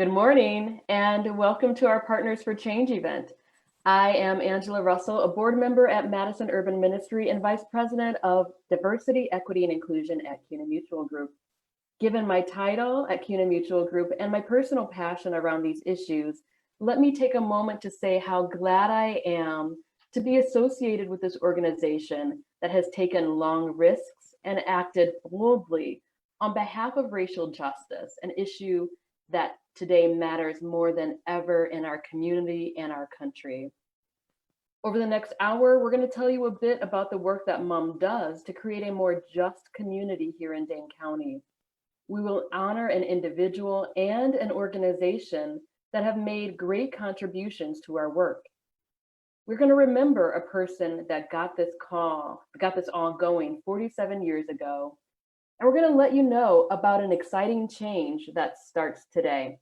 Good morning and welcome to our Partners for Change event. I am Angela Russell, a board member at Madison Urban Ministry and Vice President of Diversity, Equity, and Inclusion at Kuna Mutual Group. Given my title at Kuna Mutual Group and my personal passion around these issues, let me take a moment to say how glad I am to be associated with this organization that has taken long risks and acted boldly on behalf of racial justice, an issue that today matters more than ever in our community and our country. Over the next hour, we're going to tell you a bit about the work that MUM does to create a more just community here in Dane County. We will honor an individual and an organization that have made great contributions to our work. We're going to remember a person that got this all going 47 years ago. And we're going to let you know about an exciting change that starts today.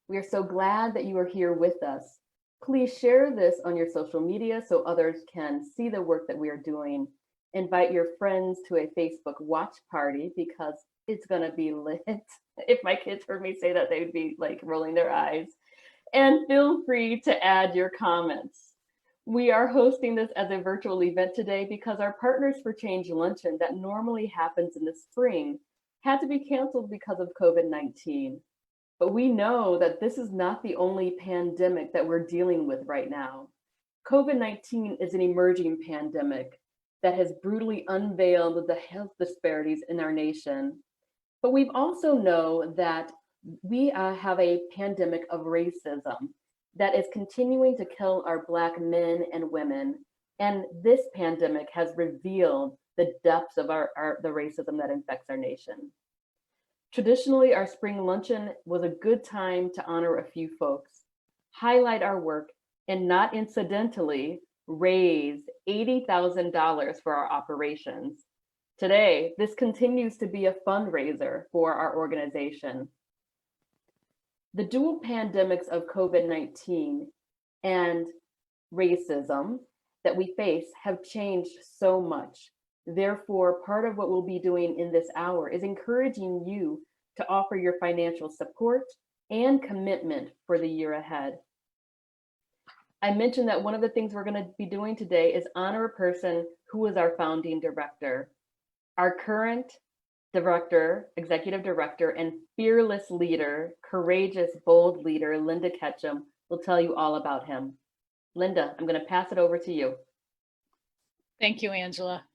We are so glad that you are here with us. Please share this on your social media so others can see the work that we are doing. Invite your friends to a Facebook watch party because it's going to be lit. If my kids heard me say that, they would be like rolling their eyes. And feel free to add your comments. We are hosting this as a virtual event today because our Partners for Change luncheon that normally happens in the spring had to be canceled because of COVID-19. But we know that this is not the only pandemic that we're dealing with right now. COVID-19 is an emerging pandemic that has brutally unveiled the health disparities in our nation. But we also know that we have a pandemic of racism that is continuing to kill our Black men and women. And this pandemic has revealed the depths of the racism that infects our nation. Traditionally, our spring luncheon was a good time to honor a few folks, highlight our work, and not incidentally, raise $80,000 for our operations. Today, this continues to be a fundraiser for our organization. The dual pandemics of COVID-19 and racism that we face have changed so much. Therefore, part of what we'll be doing in this hour is encouraging you to offer your financial support and commitment for the year ahead. I mentioned that one of the things we're going to be doing today is honor a person who was our founding director. Our current director, executive director, and fearless leader, courageous, bold leader, Linda Ketchum, will tell you all about him. Linda, I'm going to pass it over to you. Thank you, Angela.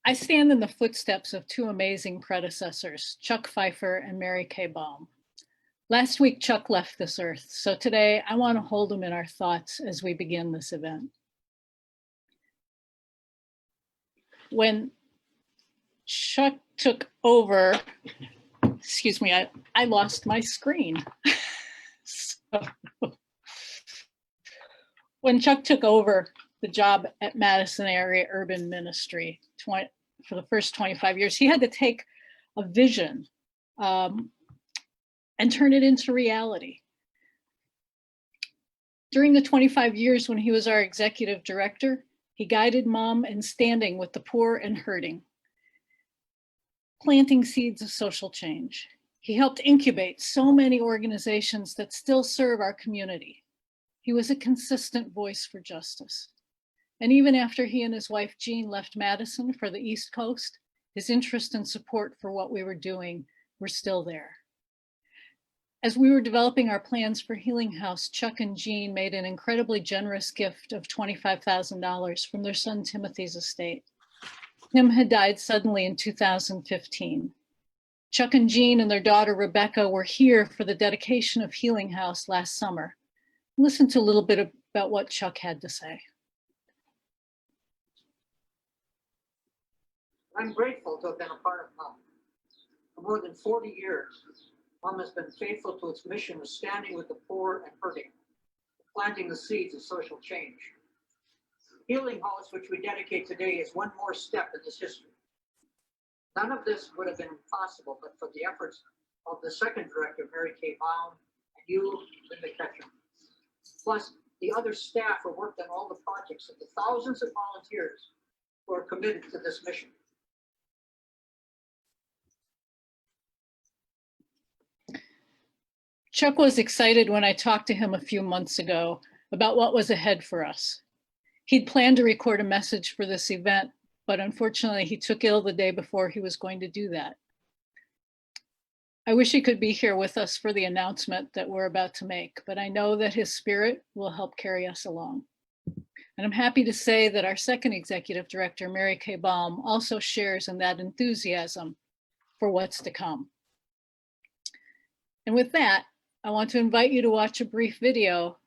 I stand in the footsteps of two amazing predecessors, Chuck Pfeiffer and Mary Kay Baum. Last week, Chuck left this earth, so today I want to hold him in our thoughts as we begin this event. When Chuck took over, excuse me, I lost my screen. So, when Chuck took over the job at Madison Area Urban Ministry for the first 25 years, he had to take a vision and turn it into reality. During the 25 years when he was our executive director, he guided MUM in standing with the poor and hurting, planting seeds of social change. He helped incubate so many organizations that still serve our community. He was a consistent voice for justice. And even after he and his wife Jean left Madison for the East Coast, his interest and support for what we were doing were still there. As we were developing our plans for Healing House, Chuck and Jean made an incredibly generous gift of $25,000 from their son Timothy's estate. Tim had died suddenly in 2015. Chuck and Jean and their daughter Rebecca were here for the dedication of Healing House last summer. Listen to a little bit about what Chuck had to say. I'm grateful to have been a part of MUM. For more than 40 years, MUM has been faithful to its mission of standing with the poor and hurting, planting the seeds of social change. Healing House, which we dedicate today, is one more step in this history. None of this would have been possible but for the efforts of the second director, Mary Kay Baum, and you, Linda Ketchum, plus the other staff who worked on all the projects and the thousands of volunteers who are committed to this mission. Chuck was excited when I talked to him a few months ago about what was ahead for us. He'd planned to record a message for this event, but unfortunately he took ill the day before he was going to do that. I wish he could be here with us for the announcement that we're about to make, but I know that his spirit will help carry us along. And I'm happy to say that our second executive director, Mary Kay Baum, also shares in that enthusiasm for what's to come. And with that, I want to invite you to watch a brief video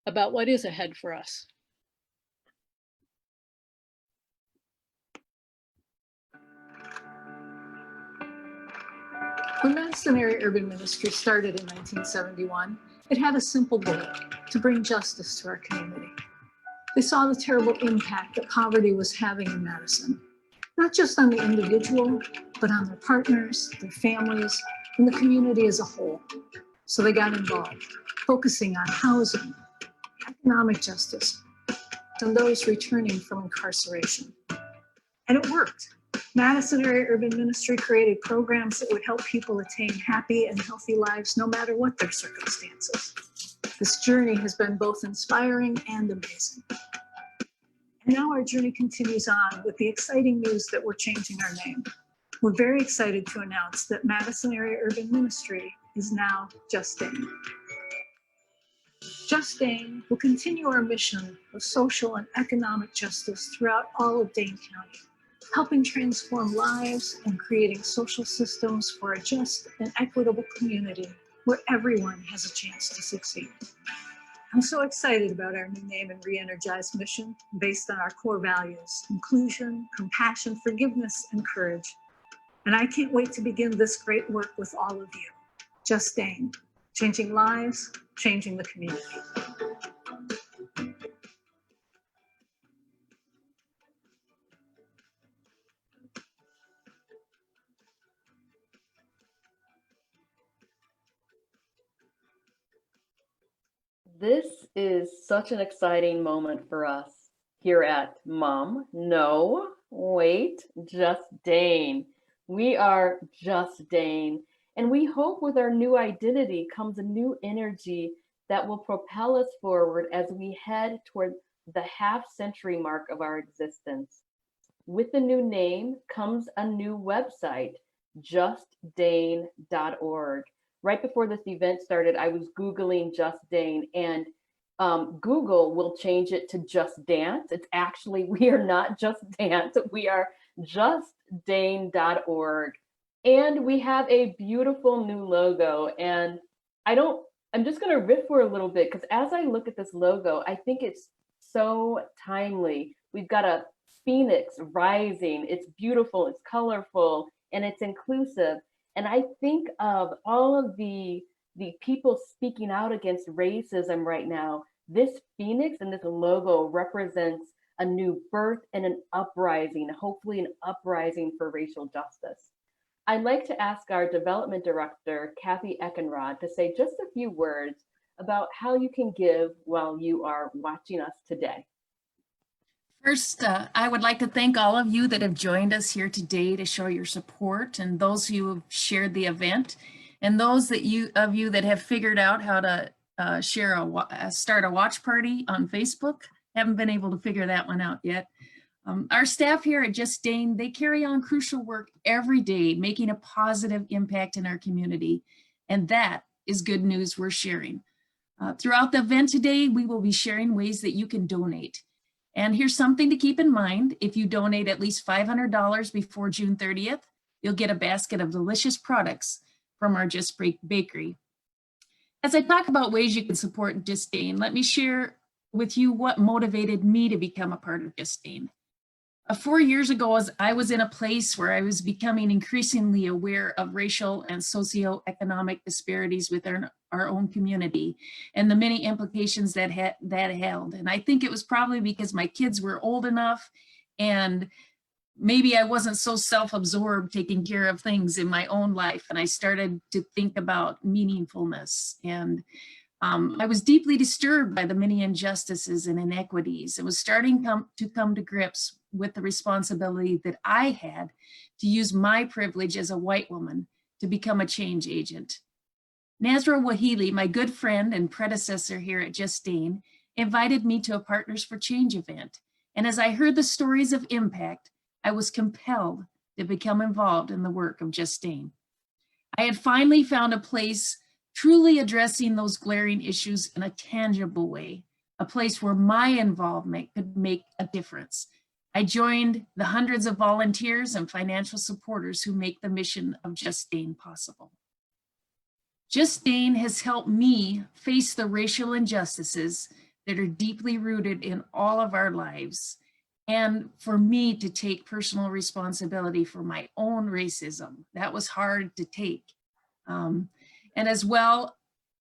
about what is ahead for us. When Madison Area Urban Ministry started in 1971, it had a simple goal: to bring justice to our community. They saw the terrible impact that poverty was having in Madison, not just on the individual, but on their partners, their families, and the community as a whole. So they got involved, focusing on housing, economic justice, and those returning from incarceration. And it worked. Madison Area Urban Ministry created programs that would help people attain happy and healthy lives no matter what their circumstances. This journey has been both inspiring and amazing. And now our journey continues on with the exciting news that we're changing our name. We're very excited to announce that Madison Area Urban Ministry is now JustDane. JustDane will continue our mission of social and economic justice throughout all of Dane County, helping transform lives and creating social systems for a just and equitable community where everyone has a chance to succeed. I'm so excited about our new name and re-energized mission based on our core values: inclusion, compassion, forgiveness, and courage. And I can't wait to begin this great work with all of you. JustDane, changing lives, changing the community. This is such an exciting moment for us here at JustDane. We are JustDane, and we hope with our new identity comes a new energy that will propel us forward as we head toward the half-century mark of our existence. With the new name comes a new website, JustDane.org. Right before this event started, I was Googling JustDane, and Google will change it to Just Dance. It's actually, we are not Just Dance, we are JustDane.org. And we have a beautiful new logo. And I'm just gonna riff for a little bit, because as I look at this logo, I think it's so timely. We've got a phoenix rising. It's beautiful, it's colorful, and it's inclusive. And I think of all of the people speaking out against racism right now. This phoenix and this logo represents a new birth and an uprising, hopefully an uprising for racial justice. I'd like to ask our development director, Kathy Eckenrod, to say just a few words about how you can give while you are watching us today. First, I would like to thank all of you that have joined us here today to show your support, and those who have shared the event, and those of you that have figured out how to start a watch party on Facebook. Haven't been able to figure that one out yet. Our staff here at JustDane, they carry on crucial work every day, making a positive impact in our community, and that is good news we're sharing. Throughout the event today, we will be sharing ways that you can donate. And here's something to keep in mind: if you donate at least $500 before June 30th, you'll get a basket of delicious products from our Just Bakery. As I talk about ways you can support JustDane, let me share with you what motivated me to become a part of JustDane. 4 years ago, as I was in a place where I was becoming increasingly aware of racial and socioeconomic disparities within our own community and the many implications that held. And I think it was probably because my kids were old enough, and maybe I wasn't so self-absorbed taking care of things in my own life, and I started to think about meaningfulness. And I was deeply disturbed by the many injustices and inequities. It was starting to come to grips with the responsibility that I had to use my privilege as a white woman to become a change agent. Nazra Wahili, my good friend and predecessor here at JustDane, invited me to a Partners for Change event. And as I heard the stories of impact, I was compelled to become involved in the work of JustDane. I had finally found a place truly addressing those glaring issues in a tangible way, a place where my involvement could make a difference. I joined the hundreds of volunteers and financial supporters who make the mission of JustDane possible. JustDane has helped me face the racial injustices that are deeply rooted in all of our lives, and for me to take personal responsibility for my own racism. That was hard to take. And as well,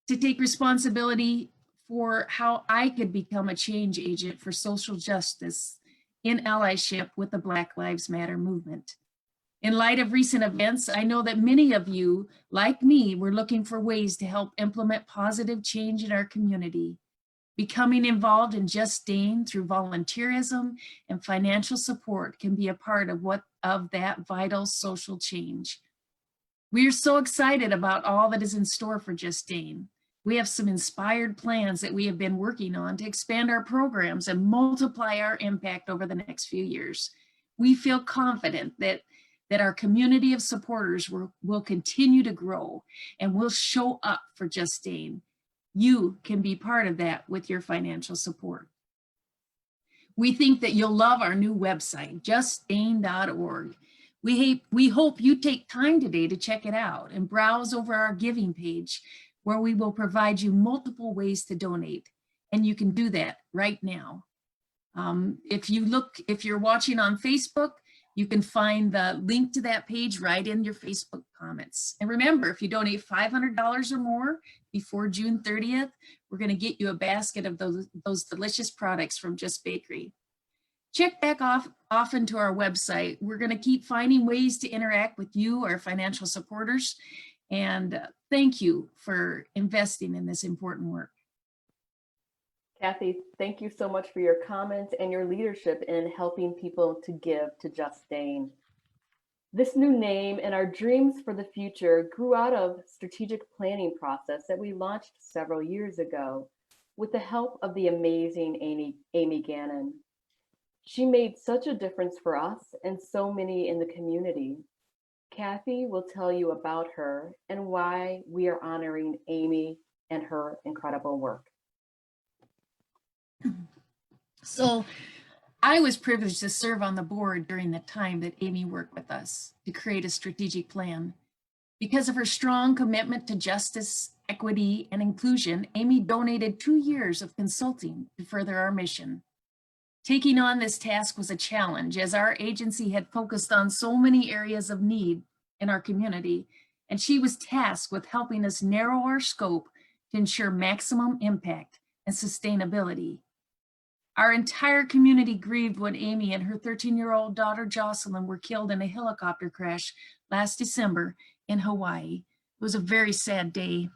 to take responsibility for how I could become a change agent for social justice in allyship with the Black Lives Matter movement. In light of recent events, I know that many of you, like me, were looking for ways to help implement positive change in our community. Becoming involved in JustDane through volunteerism and financial support can be a part of that vital social change. We are so excited about all that is in store for JustDane. We have some inspired plans that we have been working on to expand our programs and multiply our impact over the next few years. We feel confident that our community of supporters will continue to grow and will show up for JustDane. You can be part of that with your financial support. We think that you'll love our new website, justdane.org. We hope you take time today to check it out and browse over our giving page, where we will provide you multiple ways to donate. And you can do that right now. If you're watching on Facebook, you can find the link to that page right in your Facebook comments. And remember, if you donate $500 or more before June 30th, we're going to get you a basket of those delicious products from Just Bakery. Check back often to our website. We're going to keep finding ways to interact with you, our financial supporters. And thank you for investing in this important work. Kathy, thank you so much for your comments and your leadership in helping people to give to JustDane. This new name and our dreams for the future grew out of strategic planning process that we launched several years ago with the help of the amazing Amy Gannon. She made such a difference for us and so many in the community. Kathy will tell you about her and why we are honoring Amy and her incredible work. So I was privileged to serve on the board during the time that Amy worked with us to create a strategic plan. Because of her strong commitment to justice, equity, and inclusion, Amy donated 2 years of consulting to further our mission. Taking on this task was a challenge, as our agency had focused on so many areas of need in our community, and she was tasked with helping us narrow our scope to ensure maximum impact and sustainability. Our entire community grieved when Amy and her 13-year-old daughter Jocelyn were killed in a helicopter crash last December in Hawaii. It was a very sad day.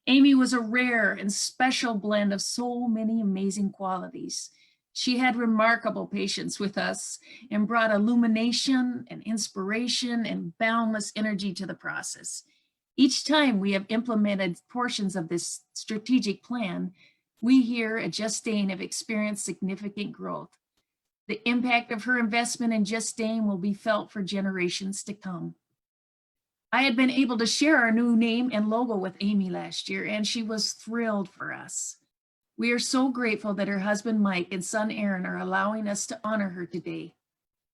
Amy was a rare and special blend of so many amazing qualities. She had remarkable patience with us and brought illumination and inspiration and boundless energy to the process. Each time we have implemented portions of this strategic plan, we here at JustDane have experienced significant growth. The impact of her investment in JustDane will be felt for generations to come. I had been able to share our new name and logo with Amy last year, and she was thrilled for us. We are so grateful that her husband Mike and son Aaron are allowing us to honor her today.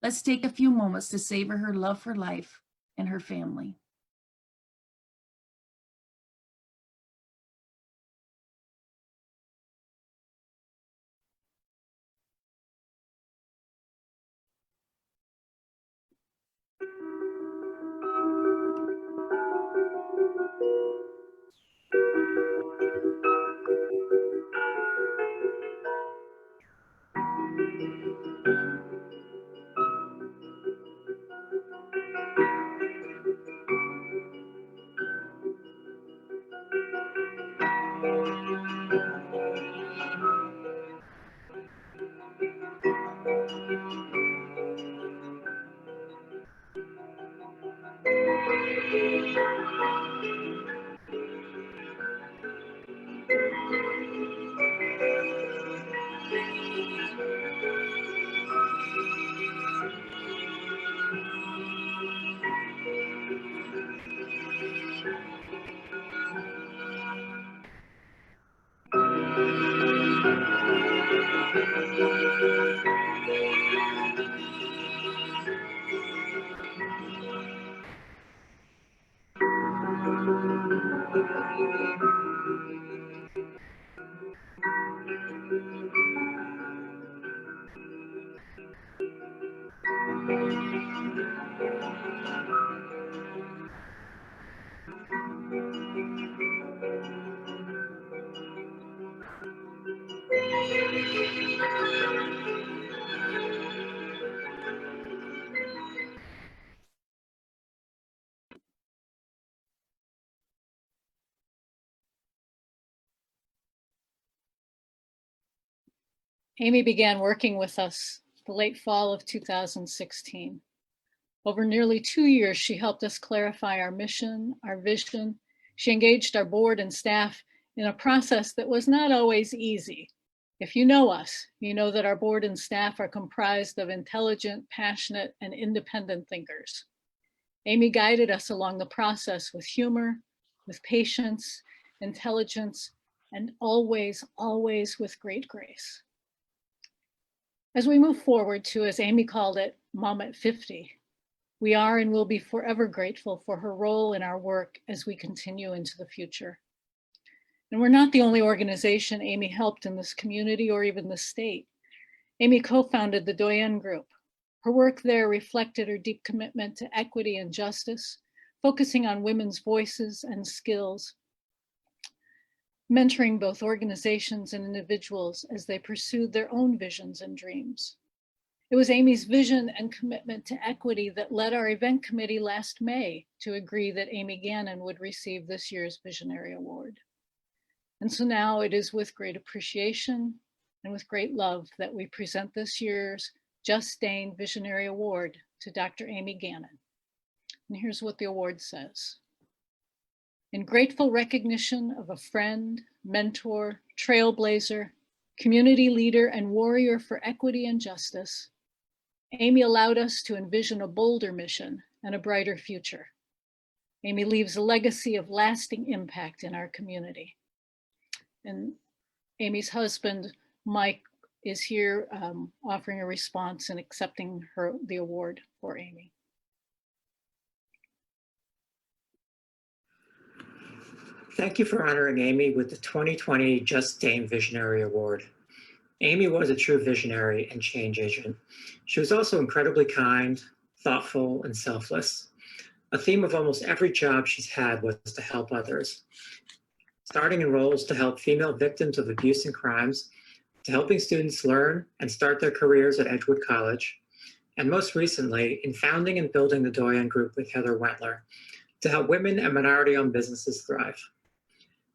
Let's take a few moments to savor her love for life and her family. Amy began working with us the late fall of 2016. Over nearly 2 years, she helped us clarify our mission, our vision. She engaged our board and staff in a process that was not always easy. If you know us, you know that our board and staff are comprised of intelligent, passionate, and independent thinkers. Amy guided us along the process with humor, with patience, intelligence, and always, always with great grace. As we move forward to, as Amy called it, Mom at 50, we are and will be forever grateful for her role in our work as we continue into the future. And we're not the only organization Amy helped in this community or even the state. Amy co-founded the Doyen Group. Her work there reflected her deep commitment to equity and justice, focusing on women's voices and skills, mentoring both organizations and individuals as they pursued their own visions and dreams. It was Amy's vision and commitment to equity that led our event committee last May to agree that Amy Gannon would receive this year's Visionary Award. And so now it is with great appreciation and with great love that we present this year's JustDane Visionary Award to Dr. Amy Gannon. And here's what the award says. In grateful recognition of a friend, mentor, trailblazer, community leader, and warrior for equity and justice, Amy allowed us to envision a bolder mission and a brighter future. Amy leaves a legacy of lasting impact in our community. And Amy's husband, Mike, is here offering a response and accepting the award for Amy. Thank you for honoring Amy with the 2020 JustDane Visionary Award. Amy was a true visionary and change agent. She was also incredibly kind, thoughtful, and selfless. A theme of almost every job she's had was to help others. Starting in roles to help female victims of abuse and crimes, to helping students learn and start their careers at Edgewood College, and most recently in founding and building the Doyen Group with Heather Wentler to help women and minority-owned businesses thrive.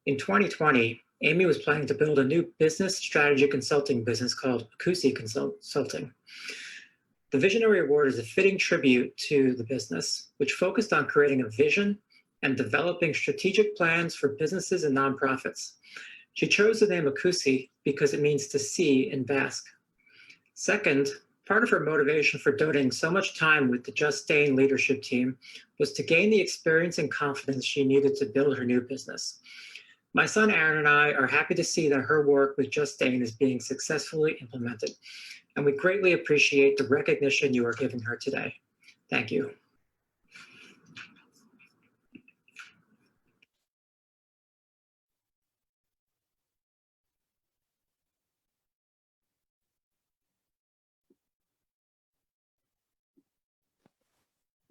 In 2020, Amy was planning to build a new business strategy consulting business called Kuna Consulting. The Visionary Award is a fitting tribute to the business, which focused on creating a vision and developing strategic plans for businesses and nonprofits. She chose the name Akusi because it means to see in Basque. Second, part of her motivation for donating so much time with the JustDane leadership team was to gain the experience and confidence she needed to build her new business. My son Aaron and I are happy to see that her work with JustDane is being successfully implemented, and we greatly appreciate the recognition you are giving her today. Thank you.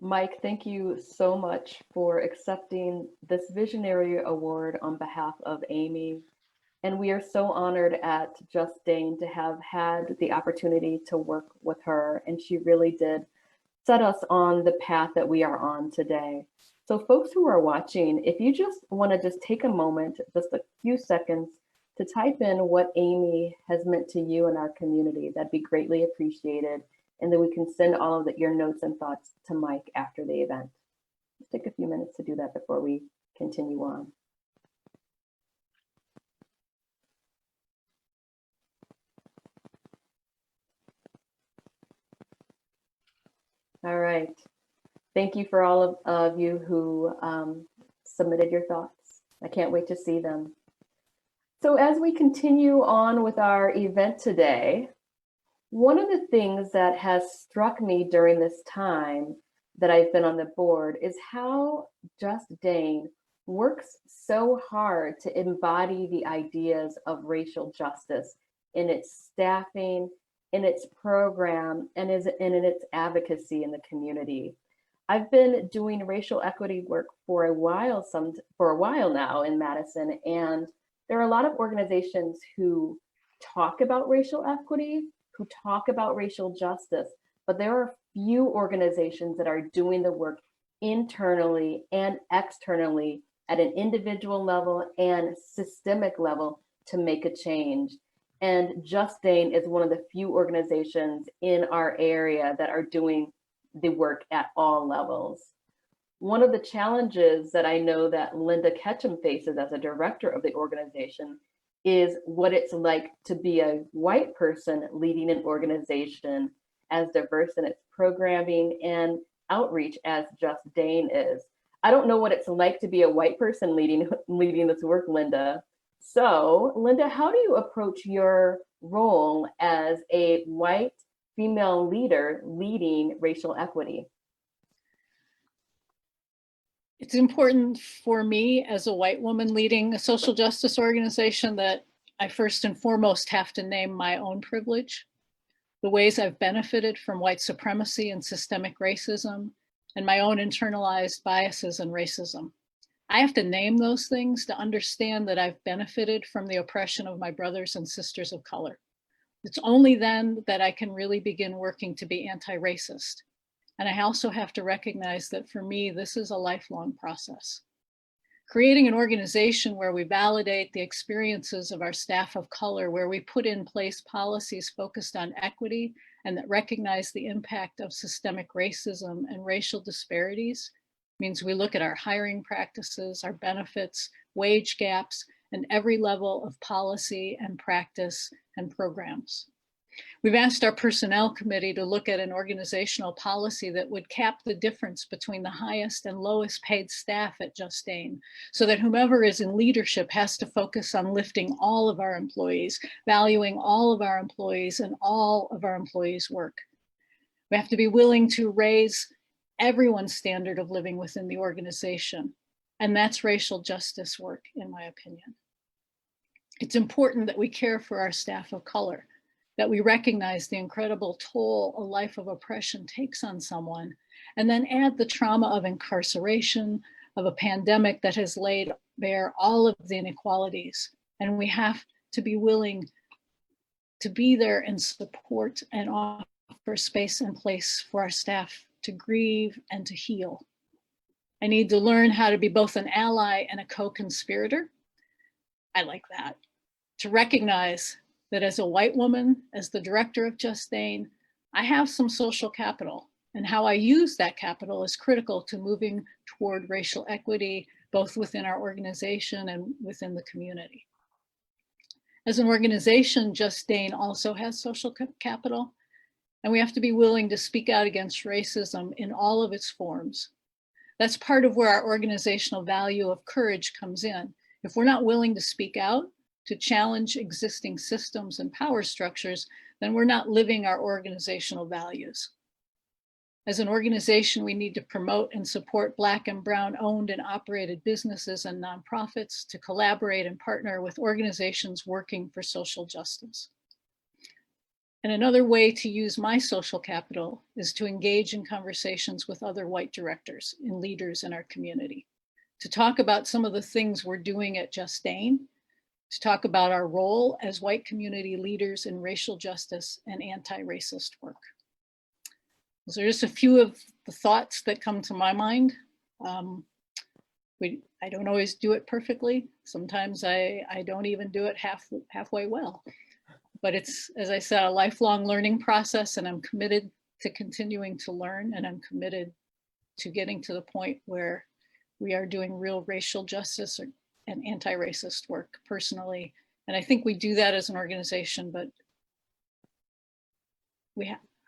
Mike, thank you so much for accepting this Visionary Award on behalf of Amy. And we are so honored at JustDane to have had the opportunity to work with her. And she really did set us on the path that we are on today. So folks who are watching, if you just want to just take a moment, just a few seconds to type in what Amy has meant to you in our community, that'd be greatly appreciated. And then we can send all of your notes and thoughts to Mike after the event. Let's take a few minutes to do that before we continue on. All right. Thank you for all of you who submitted your thoughts. I can't wait to see them. So as we continue on with our event today, one of the things that has struck me during this time that I've been on the board is how JustDane works so hard to embody the ideas of racial justice in its staffing, in its program, and in its advocacy in the community. I've been doing racial equity work for a while now in Madison, and there are a lot of organizations who talk about racial equity, who talk about racial justice, but there are few organizations that are doing the work internally and externally at an individual level and systemic level to make a change. And JustDane is one of the few organizations in our area that are doing the work at all levels. One of the challenges that I know that Linda Ketchum faces as a director of the organization is what it's like to be a white person leading an organization as diverse in its programming and outreach as JustDane is. I don't know what it's like to be a white person leading this work, Linda. So, Linda, how do you approach your role as a white female leader leading racial equity? It's important for me as a white woman leading a social justice organization that I first and foremost have to name my own privilege, the ways I've benefited from white supremacy and systemic racism, and my own internalized biases and racism. I have to name those things to understand that I've benefited from the oppression of my brothers and sisters of color. It's only then that I can really begin working to be anti-racist. And I also have to recognize that for me, this is a lifelong process. Creating an organization where we validate the experiences of our staff of color, where we put in place policies focused on equity and that recognize the impact of systemic racism and racial disparities, means we look at our hiring practices, our benefits, wage gaps, and every level of policy and practice and programs. We've asked our personnel committee to look at an organizational policy that would cap the difference between the highest and lowest paid staff at JustDane, so that whomever is in leadership has to focus on lifting all of our employees, valuing all of our employees and all of our employees' work. We have to be willing to raise everyone's standard of living within the organization, and that's racial justice work, in my opinion. It's important that we care for our staff of color, that we recognize the incredible toll a life of oppression takes on someone, and then add the trauma of incarceration, of a pandemic that has laid bare all of the inequalities. And we have to be willing to be there and support and offer space and place for our staff to grieve and to heal. I need to learn how to be both an ally and a co-conspirator. I like that. To recognize that as a white woman, as the director of JustDane, I have some social capital, and how I use that capital is critical to moving toward racial equity, both within our organization and within the community. As an organization, JustDane also has social capital, and we have to be willing to speak out against racism in all of its forms. That's part of where our organizational value of courage comes in. If we're not willing to speak out, to challenge existing systems and power structures, then we're not living our organizational values. As an organization, we need to promote and support Black and Brown owned and operated businesses and nonprofits, to collaborate and partner with organizations working for social justice. And another way to use my social capital is to engage in conversations with other white directors and leaders in our community, to talk about some of the things we're doing at JustDane, to talk about our role as white community leaders in racial justice and anti-racist work. Those are just a few of the thoughts that come to my mind. I don't always do it perfectly. Sometimes I don't even do it halfway well. But it's, as I said, a lifelong learning process, and I'm committed to continuing to learn, and I'm committed to getting to the point where we are doing real racial justice and anti-racist work personally. And I think we do that as an organization, but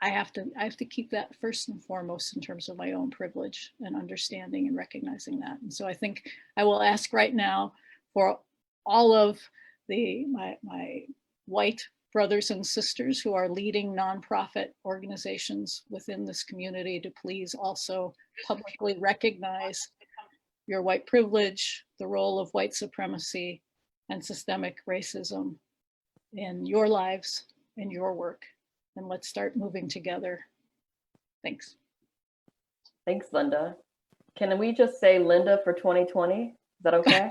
I have to keep that first and foremost in terms of my own privilege and understanding and recognizing that. And so I think I will ask right now for all of my white brothers and sisters who are leading nonprofit organizations within this community to please also publicly recognize your white privilege, the role of white supremacy and systemic racism in your lives, in your work. And let's start moving together. Thanks. Thanks, Linda. Can we just say Linda for 2020? Is that okay?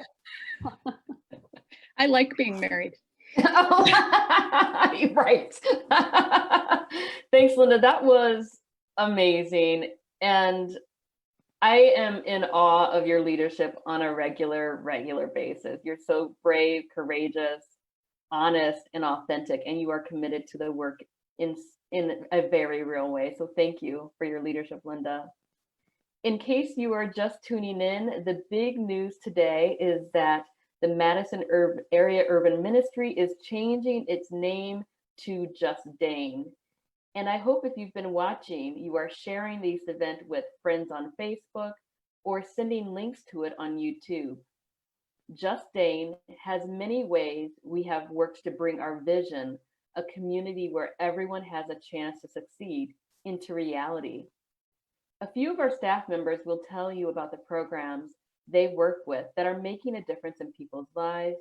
I like being married. Oh, you're right. Thanks, Linda. That was amazing. And I am in awe of your leadership on a regular basis. You're so brave, courageous, honest, and authentic, and you are committed to the work in a very real way. So thank you for your leadership, Linda. In case you are just tuning in, the big news today is that the Madison Area Urban Ministry is changing its name to JustDane. And I hope if you've been watching, you are sharing this event with friends on Facebook or sending links to it on YouTube. JustDane has many ways we have worked to bring our vision, a community where everyone has a chance to succeed, into reality. A few of our staff members will tell you about the programs they work with that are making a difference in people's lives,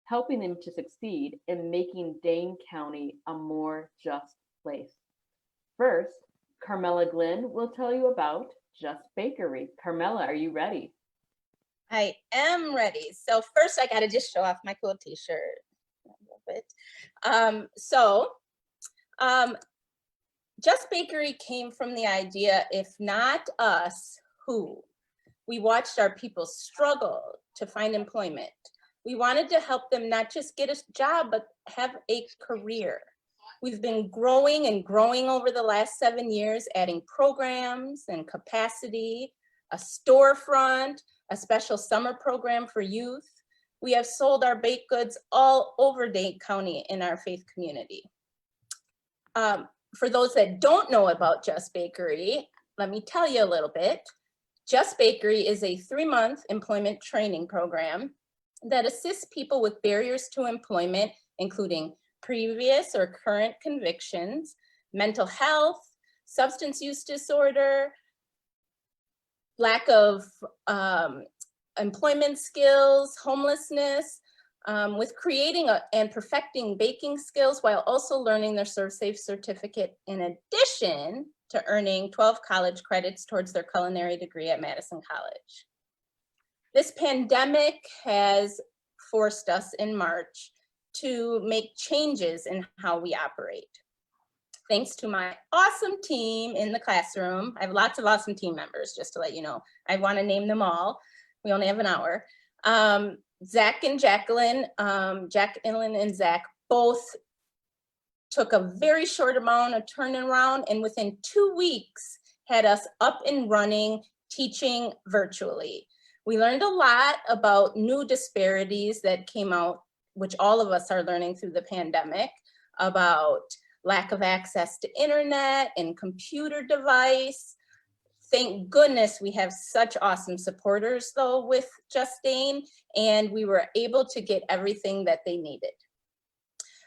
helping them to succeed in making Dane County a more just place. First, Carmela Glenn will tell you about Just Bakery. Carmela, are you ready? I am ready. So first I gotta just show off my cool t-shirt a little bit. Just Bakery came from the idea, if not us, who? We watched our people struggle to find employment. We wanted to help them not just get a job, but have a career. We've been growing and growing over the last 7 years, adding programs and capacity, a storefront, a special summer program for youth. We have sold our baked goods all over Dane County in our faith community. For those that don't know about Just Bakery, let me tell you a little bit. Just Bakery is a 3-month employment training program that assists people with barriers to employment, including previous or current convictions, mental health, substance use disorder, lack of employment skills, homelessness, with creating and perfecting baking skills while also learning their ServSafe certificate in addition to earning 12 college credits towards their culinary degree at Madison College. This pandemic has forced us in March to make changes in how we operate. Thanks to my awesome team in the classroom. I have lots of awesome team members, just to let you know. I want to name them all. We only have an hour. Zach and Jacqueline, Jacqueline and Zach both took a very short amount of turnaround, and within 2 weeks had us up and running, teaching virtually. We learned a lot about new disparities that came out, which all of us are learning through the pandemic, about lack of access to internet and computer device. Thank goodness we have such awesome supporters though with JustDane, and we were able to get everything that they needed.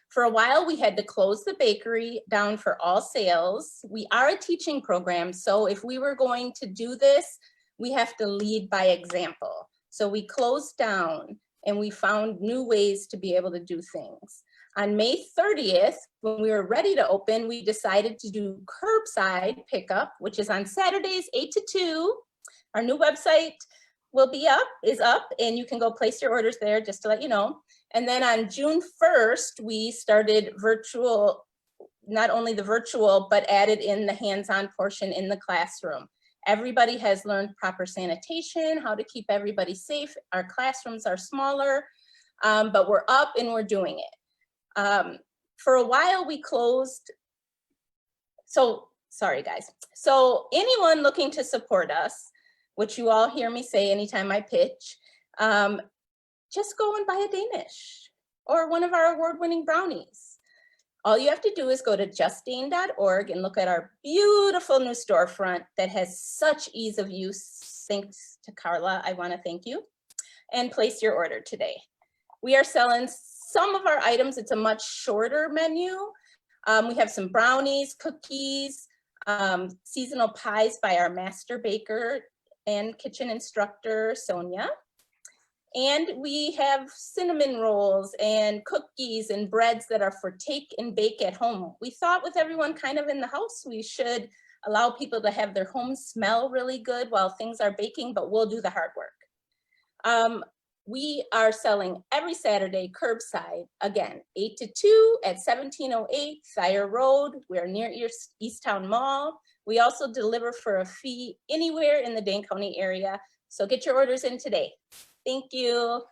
For a while, we had to close the bakery down for all sales. We are a teaching program, so if we were going to do this, we have to lead by example. So we closed down and we found new ways to be able to do things. On May 30th, when we were ready to open, we decided to do curbside pickup, which is on Saturdays, 8 to 2. Our new website is up, and you can go place your orders there, just to let you know. And then on June 1st, we started virtual, not only the virtual, but added in the hands-on portion in the classroom. Everybody has learned proper sanitation, how to keep everybody safe. Our classrooms are smaller, but we're up and we're doing it. For a while we closed, so sorry guys. So anyone looking to support us, which you all hear me say anytime I pitch, just go and buy a Danish or one of our award-winning brownies. All you have to do is go to justdane.org and look at our beautiful new storefront that has such ease of use. Thanks to Carla, I want to thank you, and place your order today. We are selling some of our items. It's a much shorter menu. We have some brownies, cookies, seasonal pies by our master baker, and kitchen instructor, Sonia. And we have cinnamon rolls and cookies and breads that are for take and bake at home. We thought with everyone kind of in the house, we should allow people to have their home smell really good while things are baking, but we'll do the hard work. We are selling every Saturday curbside, again, 8 to 2 at 1708 Thayer Road. We're near Easttown Mall. We also deliver for a fee anywhere in the Dane County area. So get your orders in today. Thank you.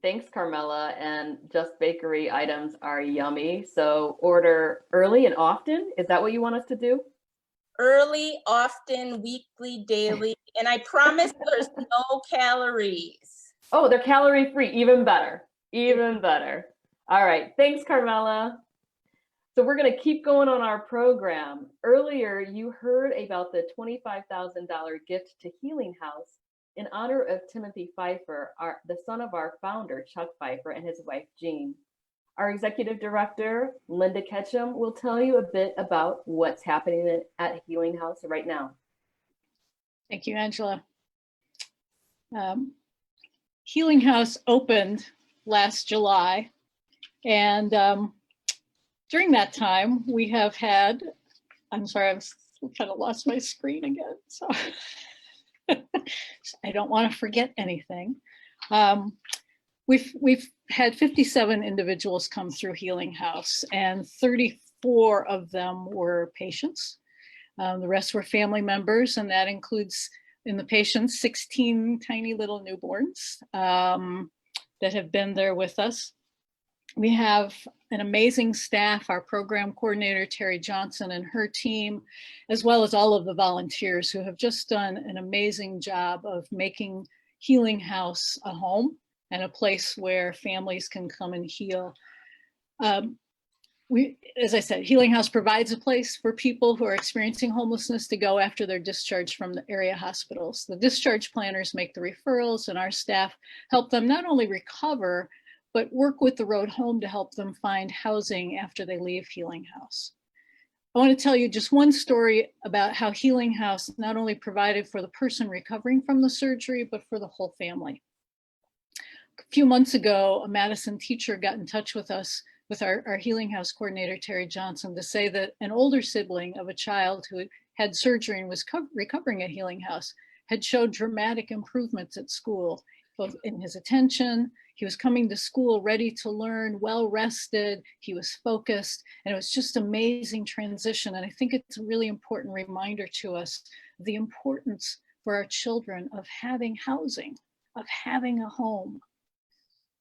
Thanks, Carmela. And Just Bakery items are yummy. So order early and often. Is that what you want us to do? Early, often, weekly, daily, and I promise there's no calories. Oh, they're calorie free. Even better. Even better. All right. Thanks, Carmela. So we're going to keep going on our program. Earlier, you heard about the $25,000 gift to Healing House in honor of Timothy Pfeiffer, the son of our founder, Chuck Pfeiffer, and his wife, Jean. Our executive director, Linda Ketchum, will tell you a bit about what's happening at Healing House right now. Thank you, Angela. Healing House opened last July, and during that time, we have had, I'm sorry, I've kind of lost my screen again, so I don't want to forget anything. We've had 57 individuals come through Healing House, and 34 of them were patients. The rest were family members, and that includes, in the patients, 16 tiny little newborns that have been there with us. We have an amazing staff, our program coordinator, Terry Johnson, and her team, as well as all of the volunteers who have just done an amazing job of making Healing House a home and a place where families can come and heal. As I said, Healing House provides a place for people who are experiencing homelessness to go after they're discharged from the area hospitals. The discharge planners make the referrals, and our staff help them not only recover, but work with the road home to help them find housing after they leave Healing House. I want to tell you just one story about how Healing House not only provided for the person recovering from the surgery, but for the whole family. A few months ago, a Madison teacher got in touch with us, with our Healing House coordinator, Terry Johnson, to say that an older sibling of a child who had surgery and was recovering at Healing House had showed dramatic improvements at school, both in his attention. He was coming to school ready to learn, well rested, he was focused, and it was just amazing transition. And I think it's a really important reminder to us of the importance for our children of having housing, of having a home.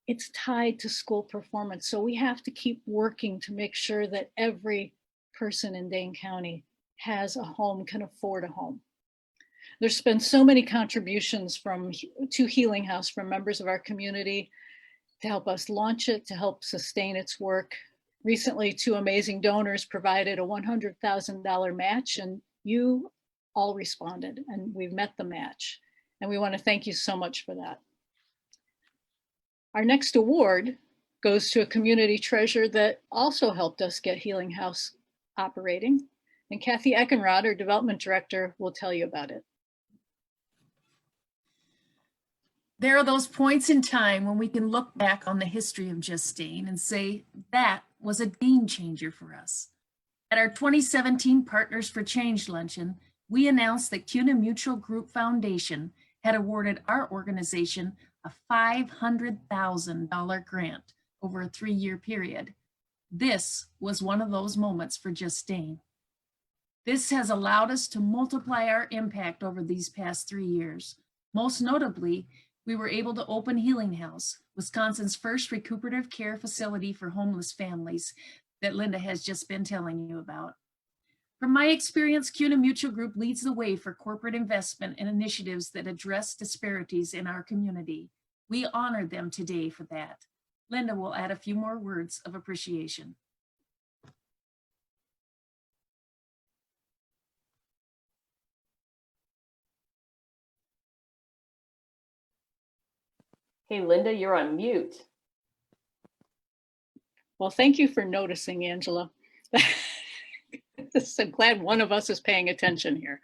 It's tied to school performance. So we have to keep working to make sure that every person in Dane County has a home, can afford a home. There's been so many contributions to Healing House from members of our community to help us launch it, to help sustain its work. Recently, 2 amazing donors provided a $100,000 match, and you all responded, and we've met the match. And we want to thank you so much for that. Our next award goes to a community treasure that also helped us get Healing House operating. And Kathy Eckenrod, our development director, will tell you about it. There are those points in time when we can look back on the history of JustDane and say that was a game changer for us. At our 2017 Partners for Change luncheon, we announced that Kuna Mutual Group Foundation had awarded our organization a $500,000 grant over a 3-year period. This was one of those moments for JustDane. This has allowed us to multiply our impact over these past 3 years. Most notably, we were able to open Healing House, Wisconsin's first recuperative care facility for homeless families that Linda has just been telling you about. From my experience, Kuna Mutual Group leads the way for corporate investment and initiatives that address disparities in our community. We honor them today for that. Linda will add a few more words of appreciation. Hey, Linda, you're on mute. Well, thank you for noticing, Angela. I'm glad one of us is paying attention here.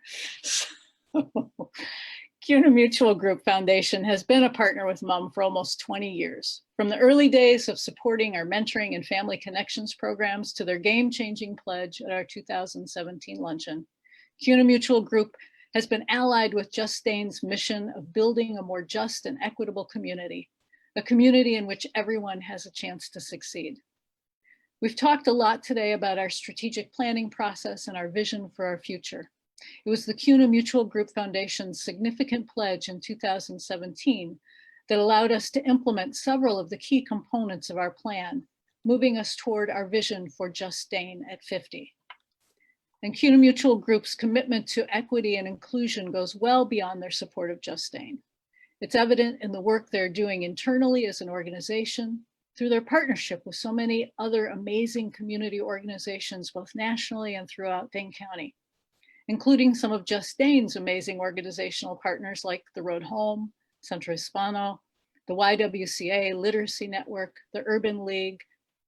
Kuna Mutual Group Foundation has been a partner with MUM for almost 20 years. From the early days of supporting our mentoring and family connections programs to their game-changing pledge at our 2017 luncheon, Kuna Mutual Group has been allied with JustDane's mission of building a more just and equitable community, a community in which everyone has a chance to succeed. We've talked a lot today about our strategic planning process and our vision for our future. It was the Kuna Mutual Group Foundation's significant pledge in 2017 that allowed us to implement several of the key components of our plan, moving us toward our vision for JustDane at 50. And Kuna Mutual Group's commitment to equity and inclusion goes well beyond their support of JustDane. It's evident in the work they're doing internally as an organization, through their partnership with so many other amazing community organizations, both nationally and throughout Dane County, including some of JustDane's amazing organizational partners like the Road Home, Centro Hispano, the YWCA Literacy Network, the Urban League,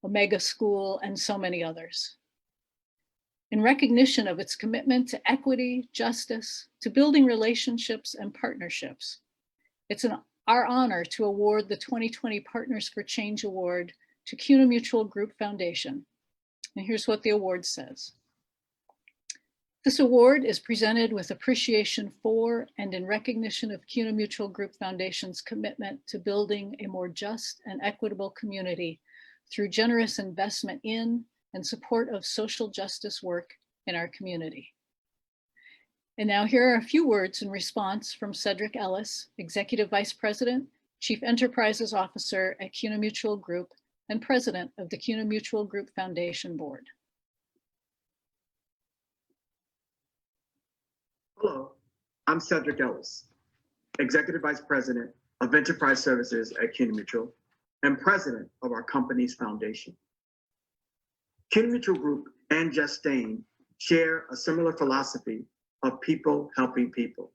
Omega School, and so many others. In recognition of its commitment to equity, justice, to building relationships and partnerships, it's our honor to award the 2020 Partners for Change Award to Kuna Mutual Group Foundation. And here's what the award says. This award is presented with appreciation for and in recognition of Kuna Mutual Group Foundation's commitment to building a more just and equitable community through generous investment in and support of social justice work in our community. And now here are a few words in response from Cedric Ellis, Executive Vice President, Chief Enterprises Officer at Kuna Mutual Group and President of the Kuna Mutual Group Foundation Board. Hello, I'm Cedric Ellis, Executive Vice President of Enterprise Services at Kuna Mutual and President of our company's foundation. Kuna Mutual Group and JustDane share a similar philosophy of people helping people.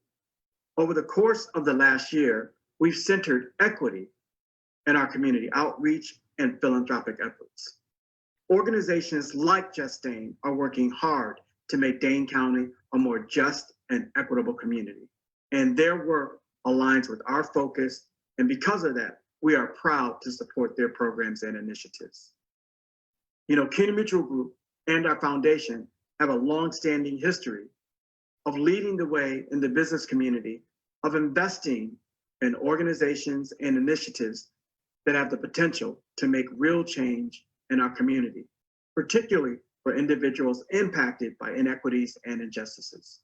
Over the course of the last year, we've centered equity in our community outreach and philanthropic efforts. Organizations like JustDane are working hard to make Dane County a more just and equitable community. And their work aligns with our focus. And because of that, we are proud to support their programs and initiatives. You know, Kuna Mutual Group and our foundation have a long-standing history of leading the way in the business community, of investing in organizations and initiatives that have the potential to make real change in our community, particularly for individuals impacted by inequities and injustices.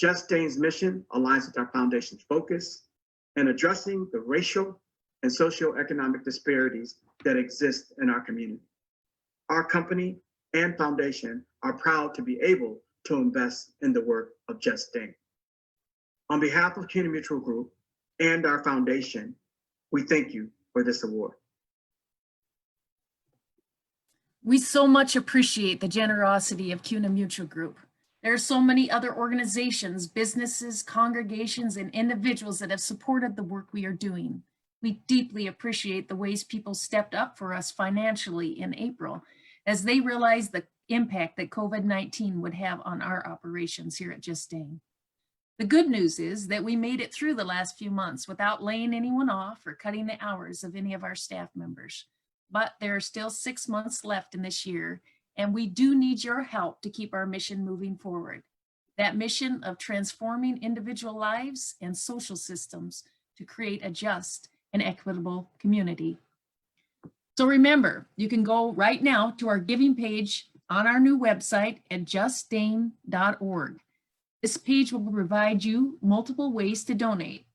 JustDane's mission aligns with our foundation's focus in addressing the racial and socioeconomic disparities that exist in our community. Our company and foundation are proud to be able to invest in the work of JustDane. On behalf of Kuna Mutual Group and our foundation, we thank you for this award. We so much appreciate the generosity of Kuna Mutual Group. There are so many other organizations, businesses, congregations, and individuals that have supported the work we are doing. We deeply appreciate the ways people stepped up for us financially in April as they realized the impact that COVID-19 would have on our operations here at JustDane. The good news is that we made it through the last few months without laying anyone off or cutting the hours of any of our staff members. But there are still 6 months left in this year, and we do need your help to keep our mission moving forward. That mission of transforming individual lives and social systems to create a just and equitable community. So remember, you can go right now to our giving page on our new website at justdane.org. This page will provide you multiple ways to donate.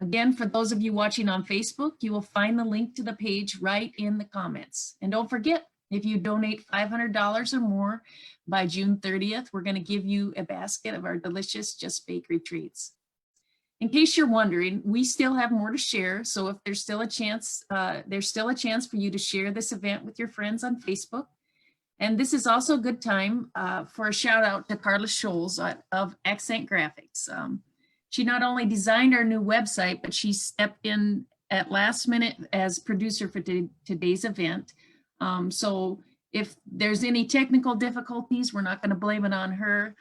Again, for those of you watching on Facebook, you will find the link to the page right in the comments. And don't forget, if you donate $500 or more by June 30th, we're going to give you a basket of our delicious Just Bakery treats. In case you're wondering, we still have more to share. So if there's still a chance for you to share this event with your friends on Facebook. And this is also a good time for a shout out to Carla Scholes of Accent Graphics. She not only designed our new website, but she stepped in at last minute as producer for today's event. So if there's any technical difficulties, we're not going to blame it on her.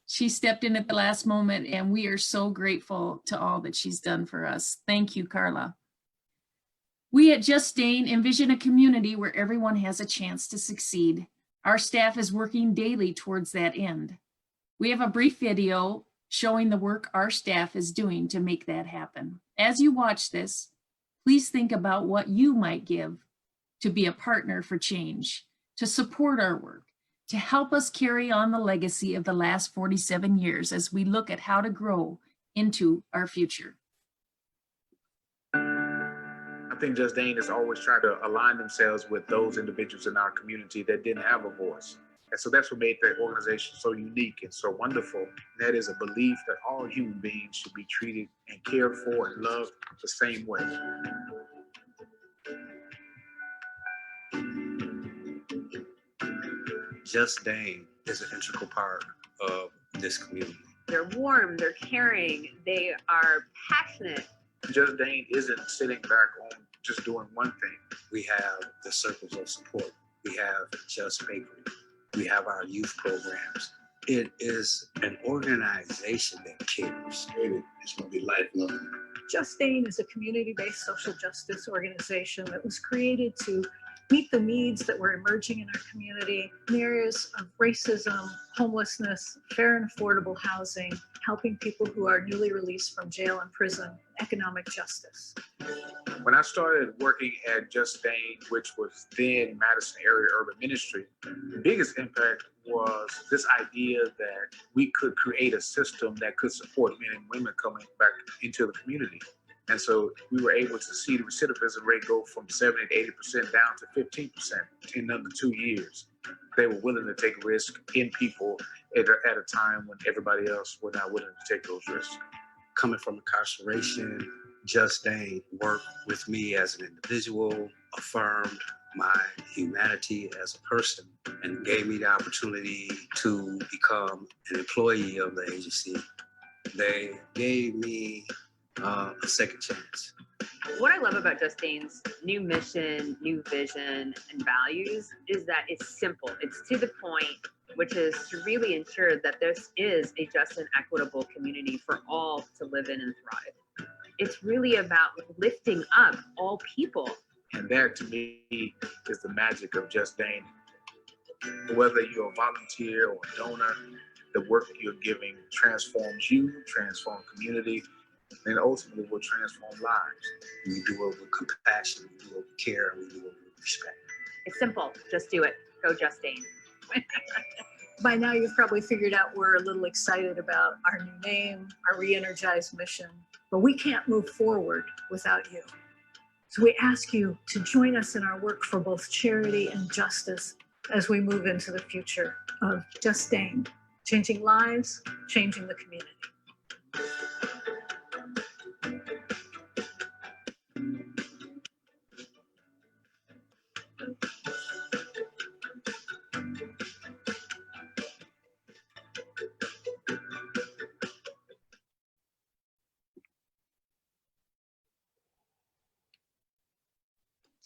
She stepped in at the last moment, and we are so grateful to all that she's done for us. Thank you, Carla. We at JustDane envision a community where everyone has a chance to succeed. Our staff is working daily towards that end. We have a brief video showing the work our staff is doing to make that happen. As you watch this, please think about what you might give to be a partner for change, to support our work, to help us carry on the legacy of the last 47 years as we look at how to grow into our future. I think JustDane is always trying to align themselves with those individuals in our community that didn't have a voice. And so that's what made that organization so unique and so wonderful. And that is a belief that all human beings should be treated and cared for and loved the same way. JustDane is an integral part of this community. They're warm, they're caring, they are passionate. JustDane isn't sitting back on just doing one thing. We have the circles of support. We have Just Bakery. We have our youth programs. It is an organization that cares. It's going to be lifelong. JustDane is a community-based social justice organization that was created to meet the needs that were emerging in our community in areas of racism, homelessness, fair and affordable housing, helping people who are newly released from jail and prison, economic justice. When I started working at JustDane, which was then Madison Area Urban Ministry, the biggest impact was this idea that we could create a system that could support men and women coming back into the community. And so we were able to see the recidivism rate go from 70 to 80% down to 15% in under 2 years. They were willing to take risks in people at a time when everybody else were not willing to take those risks. Coming from incarceration, JustDane worked with me as an individual, affirmed my humanity as a person, and gave me the opportunity to become an employee of the agency. They gave me a second chance. What I love about JustDane's new mission, new vision, and values is that it's simple. It's to the point, which is to really ensure that this is a just and equitable community for all to live in and thrive. It's really about lifting up all people. And that, to me, is the magic of JustDane. Whether you're a volunteer or a donor, the work you're giving transforms you, transforms community, and ultimately will transform lives. We do it with compassion, we do it with care, and we do it with respect. It's simple. Just do it. Go JustDane. By now, you've probably figured out we're a little excited about our new name, our re-energized mission, but we can't move forward without you. So we ask you to join us in our work for both charity and justice as we move into the future of JustDane, changing lives, changing the community.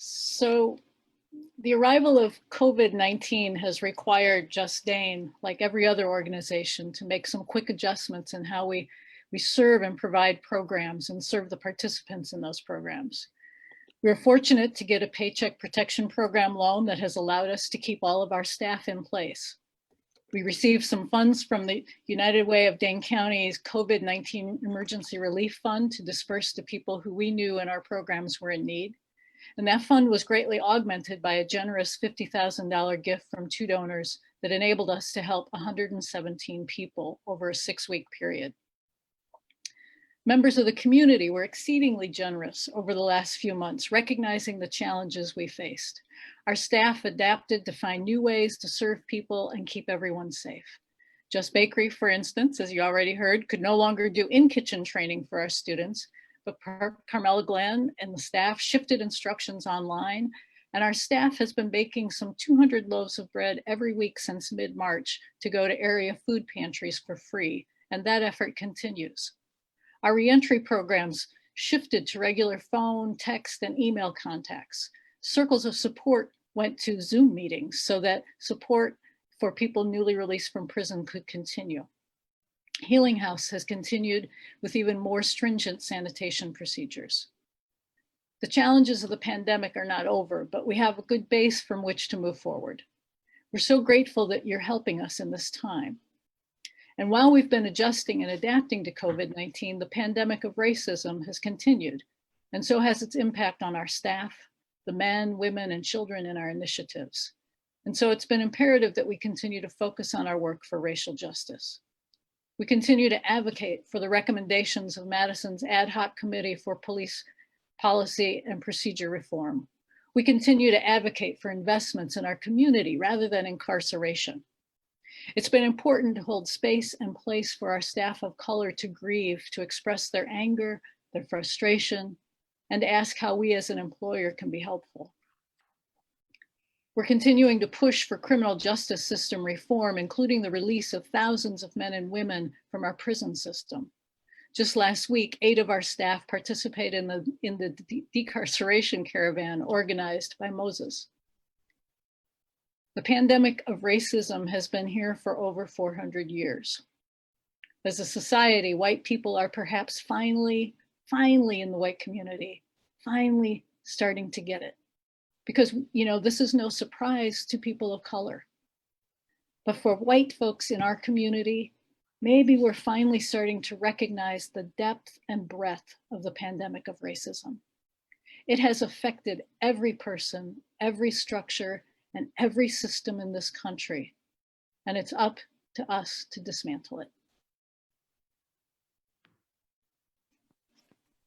So the arrival of COVID-19 has required JustDane, like every other organization, to make some quick adjustments in how we serve and provide programs and serve the participants in those programs. We're fortunate to get a Paycheck Protection Program loan that has allowed us to keep all of our staff in place. We received some funds from the United Way of Dane County's COVID-19 Emergency Relief Fund to disperse to people who we knew in our programs were in need. And that fund was greatly augmented by a generous $50,000 gift from 2 donors that enabled us to help 117 people over a 6-week period. Members of the community were exceedingly generous over the last few months, recognizing the challenges we faced. Our staff adapted to find new ways to serve people and keep everyone safe. Just Bakery, for instance, as you already heard, could no longer do in-kitchen training for our students, but Carmela Glenn and the staff shifted instructions online, and our staff has been baking some 200 loaves of bread every week since mid-March to go to area food pantries for free, and that effort continues. Our reentry programs shifted to regular phone, text, and email contacts. Circles of support went to Zoom meetings so that support for people newly released from prison could continue. Healing House has continued with even more stringent sanitation procedures. The challenges of the pandemic are not over, but we have a good base from which to move forward. We're so grateful that you're helping us in this time. And while we've been adjusting and adapting to COVID-19, the pandemic of racism has continued, and so has its impact on our staff, the men, women, and children in our initiatives. And so it's been imperative that we continue to focus on our work for racial justice. We continue to advocate for the recommendations of Madison's Ad Hoc Committee for Police Policy and Procedure Reform. We continue to advocate for investments in our community rather than incarceration. It's been important to hold space and place for our staff of color to grieve, to express their anger, their frustration, and to ask how we as an employer can be helpful. We're continuing to push for criminal justice system reform, including the release of thousands of men and women from our prison system. Just last week, 8 of our staff participated in the decarceration caravan organized by Moses. The pandemic of racism has been here for over 400 years. As a society, white people are perhaps finally in the white community, finally starting to get it. Because, this is no surprise to people of color. But for white folks in our community, maybe we're finally starting to recognize the depth and breadth of the pandemic of racism. It has affected every person, every structure, and every system in this country. And it's up to us to dismantle it.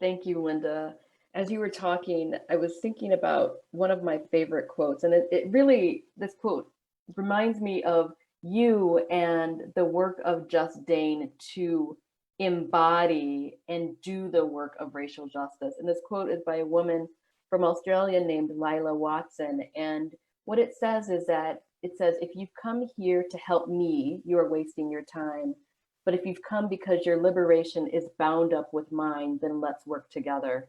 Thank you, Linda. As you were talking, I was thinking about one of my favorite quotes, and it really, this quote reminds me of you and the work of JustDane to embody and do the work of racial justice. And this quote is by a woman from Australia named Lila Watson. And what it says is that, it says, if you've come here to help me, you are wasting your time. But if you've come because your liberation is bound up with mine, then let's work together.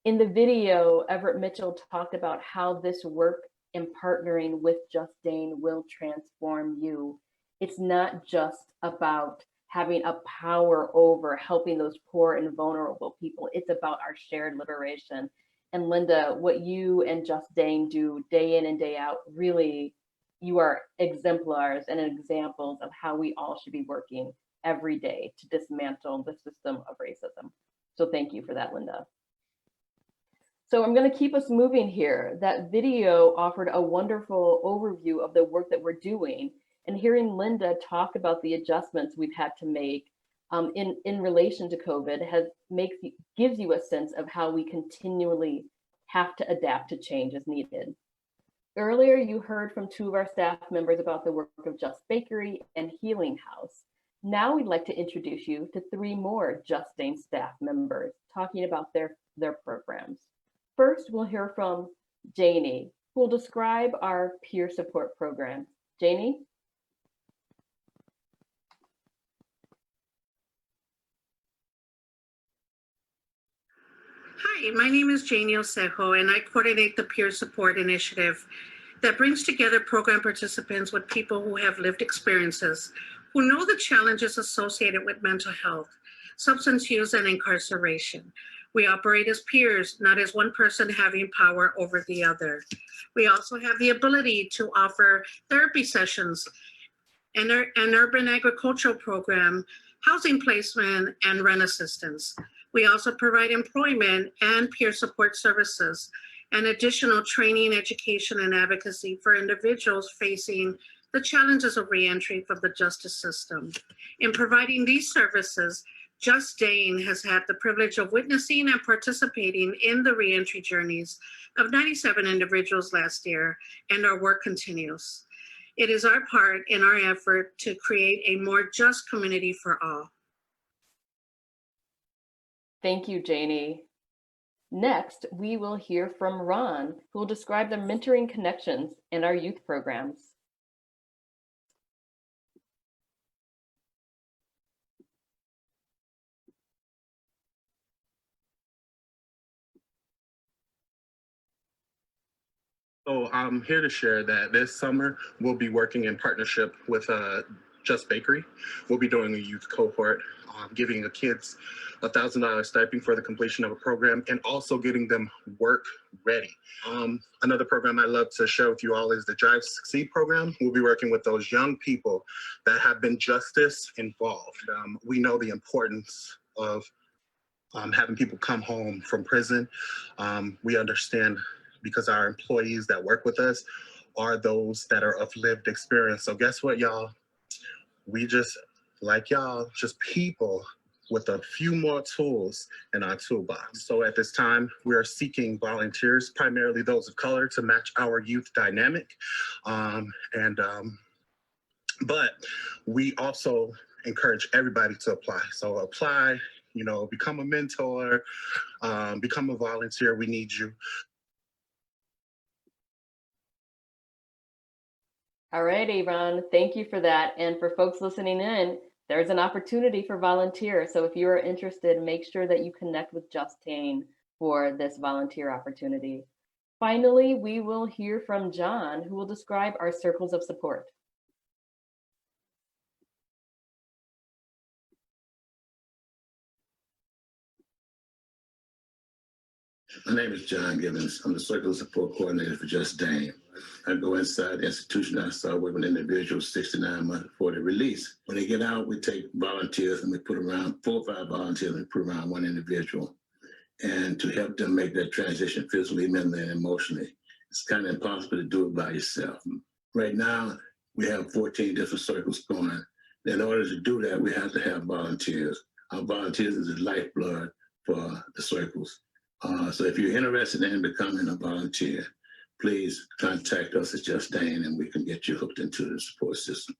In the video, Everett Mitchell talked about how this work in partnering with JustDane will transform you. It's not just about having a power over helping those poor and vulnerable people. It's about our shared liberation. And Linda, what you and JustDane do day in and day out, really, you are exemplars and examples of how we all should be working every day to dismantle the system of racism. So thank you for that, Linda. So I'm going to keep us moving here. That video offered a wonderful overview of the work that we're doing, and hearing Linda talk about the adjustments we've had to make in relation to COVID gives you a sense of how we continually have to adapt to change as needed. Earlier, you heard from 2 of our staff members about the work of Just Bakery and Healing House. Now we'd like to introduce you to 3 more JustDane staff members talking about their programs. First, we'll hear from Janie, who will describe our peer support program. Janie? Hi, my name is Janie Osejo, and I coordinate the peer support initiative that brings together program participants with people who have lived experiences, who know the challenges associated with mental health, substance use, and incarceration. We operate as peers, not as one person having power over the other. We also have the ability to offer therapy sessions, an urban agricultural program, housing placement, and rent assistance. We also provide employment and peer support services, and additional training, education, and advocacy for individuals facing the challenges of reentry from the justice system. In providing these services, JustDane has had the privilege of witnessing and participating in the reentry journeys of 97 individuals last year, and our work continues. It is our part in our effort to create a more just community for all. Thank you, Janie. Next, we will hear from Ron, who will describe the mentoring connections in our youth programs. So I'm here to share that this summer we'll be working in partnership with Just Bakery. We'll be doing a youth cohort, giving the kids $1,000 stipend for the completion of a program and also getting them work ready. Another program I love to share with you all is the Drive to Succeed program. We'll be working with those young people that have been justice involved. We know the importance of having people come home from prison. We understand because our employees that work with us are those that are of lived experience. So guess what, y'all? We just, like y'all, just people with a few more tools in our toolbox. So at this time, we are seeking volunteers, primarily those of color, to match our youth dynamic. But we also encourage everybody to apply. So apply, you know, become a mentor, become a volunteer. We need you. All right, Avon, thank you for that. And for folks listening in, there's an opportunity for volunteers. So if you are interested, make sure that you connect with JustDane for this volunteer opportunity. Finally, we will hear from John, who will describe our circles of support. My name is John Gibbons. I'm the Circle Support Coordinator for JustDane. I go inside the institution. I start working with individuals 69 months before they release. When they get out, we take volunteers and we put around 4 or 5 volunteers and we put around 1 individual. And to help them make that transition physically, mentally, and emotionally. It's kind of impossible to do it by yourself. Right now, we have 14 different circles going. In order to do that, we have to have volunteers. Our volunteers is the lifeblood for the circles. So if you're interested in becoming a volunteer, please contact us at JustDane and we can get you hooked into the support system.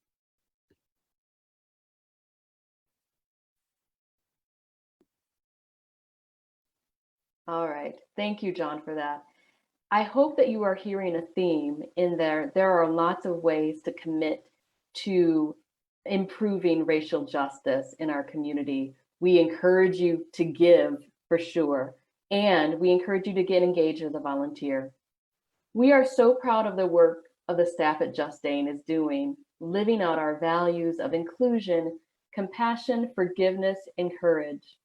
All right, thank you, John, for that. I hope that you are hearing a theme in there. There are lots of ways to commit to improving racial justice in our community. We encourage you to give for sure. And we encourage you to get engaged as a volunteer. We are so proud of the work of the staff at JustDane is doing, living out our values of inclusion, compassion, forgiveness, and courage.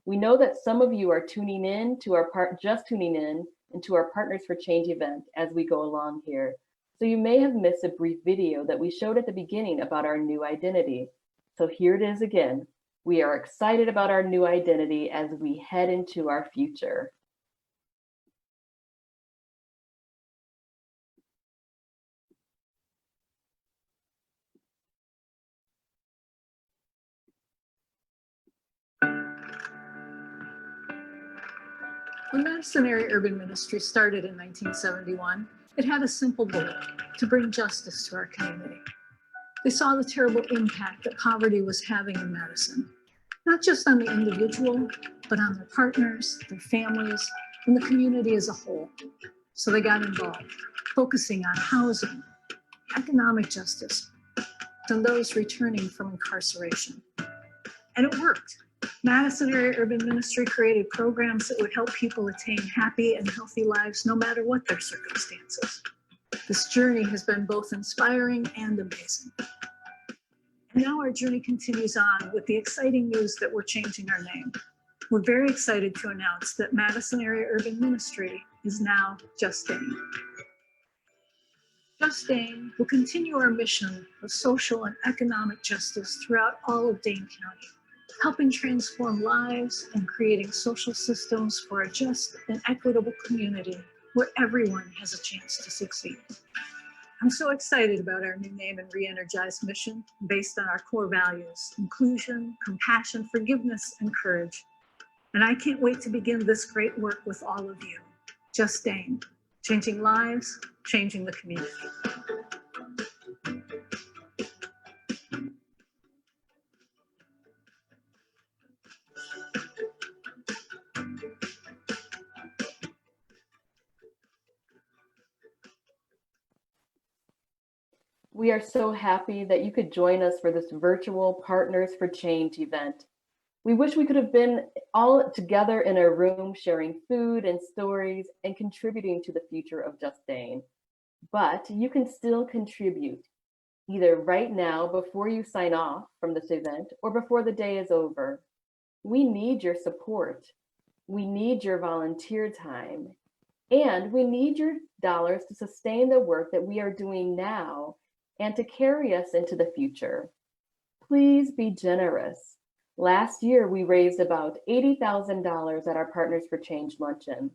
We know that some of you are tuning in to our into our Partners for Change event as we go along here. So you may have missed a brief video that we showed at the beginning about our new identity. So here it is again. We are excited about our new identity as we head into our future. When Madison Area Urban Ministry started in 1971, it had a simple goal: to bring justice to our community. They saw the terrible impact that poverty was having in Madison, not just on the individual, but on their partners, their families, and the community as a whole. So they got involved, focusing on housing, economic justice, and those returning from incarceration. And it worked. Madison Area Urban Ministry created programs that would help people attain happy and healthy lives no matter what their circumstances. This journey has been both inspiring and amazing. And now our journey continues on with the exciting news that we're changing our name. We're very excited to announce that Madison Area Urban Ministry is now JustDane. JustDane will continue our mission of social and economic justice throughout all of Dane County, helping transform lives and creating social systems for a just and equitable community where everyone has a chance to succeed. I'm so excited about our new name and re-energized mission based on our core values: inclusion, compassion, forgiveness, and courage. And I can't wait to begin this great work with all of you. JustDane, changing lives, changing the community. We are so happy that you could join us for this virtual Partners for Change event. We wish we could have been all together in a room sharing food and stories and contributing to the future of JustDane. But you can still contribute. either right now before you sign off from this event or before the day is over. We need your support. We need your volunteer time. And we need your dollars to sustain the work that we are doing now and to carry us into the future. Please be generous. Last year, we raised about $80,000 at our Partners for Change luncheon.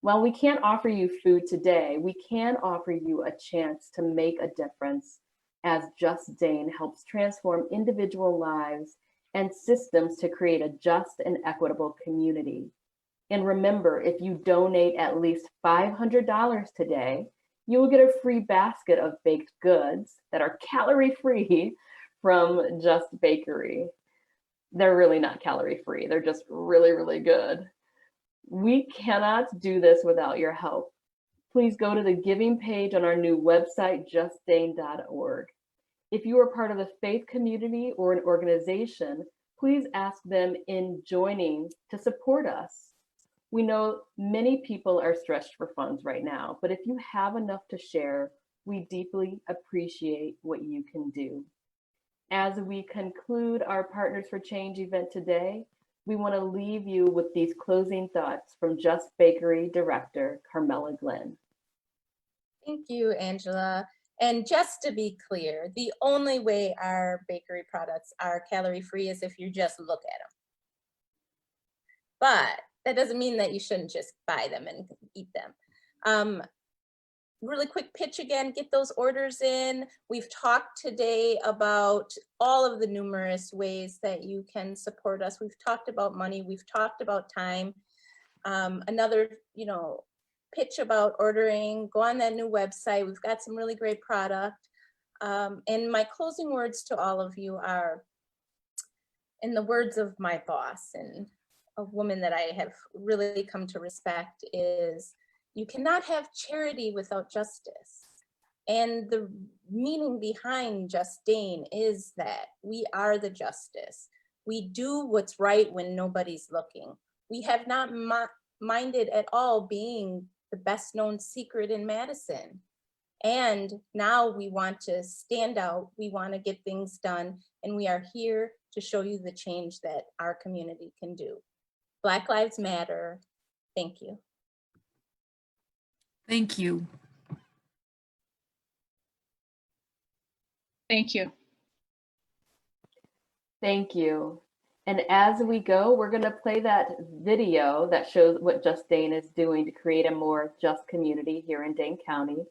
While we can't offer you food today, we can offer you a chance to make a difference as JustDane helps transform individual lives and systems to create a just and equitable community. And remember, if you donate at least $500 today, you will get a free basket of baked goods that are calorie-free from Just Bakery. They're really not calorie-free. They're just really, really good. We cannot do this without your help. Please go to the giving page on our new website, justdane.org. If you are part of a faith community or an organization, please ask them in joining to support us. We know many people are stretched for funds right now, but if you have enough to share, we deeply appreciate what you can do. As we conclude our Partners for Change event today, we want to leave you with these closing thoughts from Just Bakery Director Carmela Glenn. Thank you, Angela. And just to be clear, the only way our bakery products are calorie-free is if you just look at them. But that doesn't mean that you shouldn't just buy them and eat them. Really quick pitch again, get those orders in. We've talked today about all of the numerous ways that you can support us. We've talked about money, we've talked about time. Another, pitch about ordering, go on that new website. We've got some really great product. And my closing words to all of you are, in the words of my boss and a woman that I have really come to respect, is you cannot have charity without justice. And the meaning behind JustDane is that we are the justice. We do what's right when nobody's looking. We have not minded at all being the best known secret in Madison. And now we want to stand out, we want to get things done, and we are here to show you the change that our community can do. Black Lives Matter. Thank you. Thank you. Thank you. Thank you. And as we go, we're going to play that video that shows what JustDane is doing to create a more just community here in Dane County.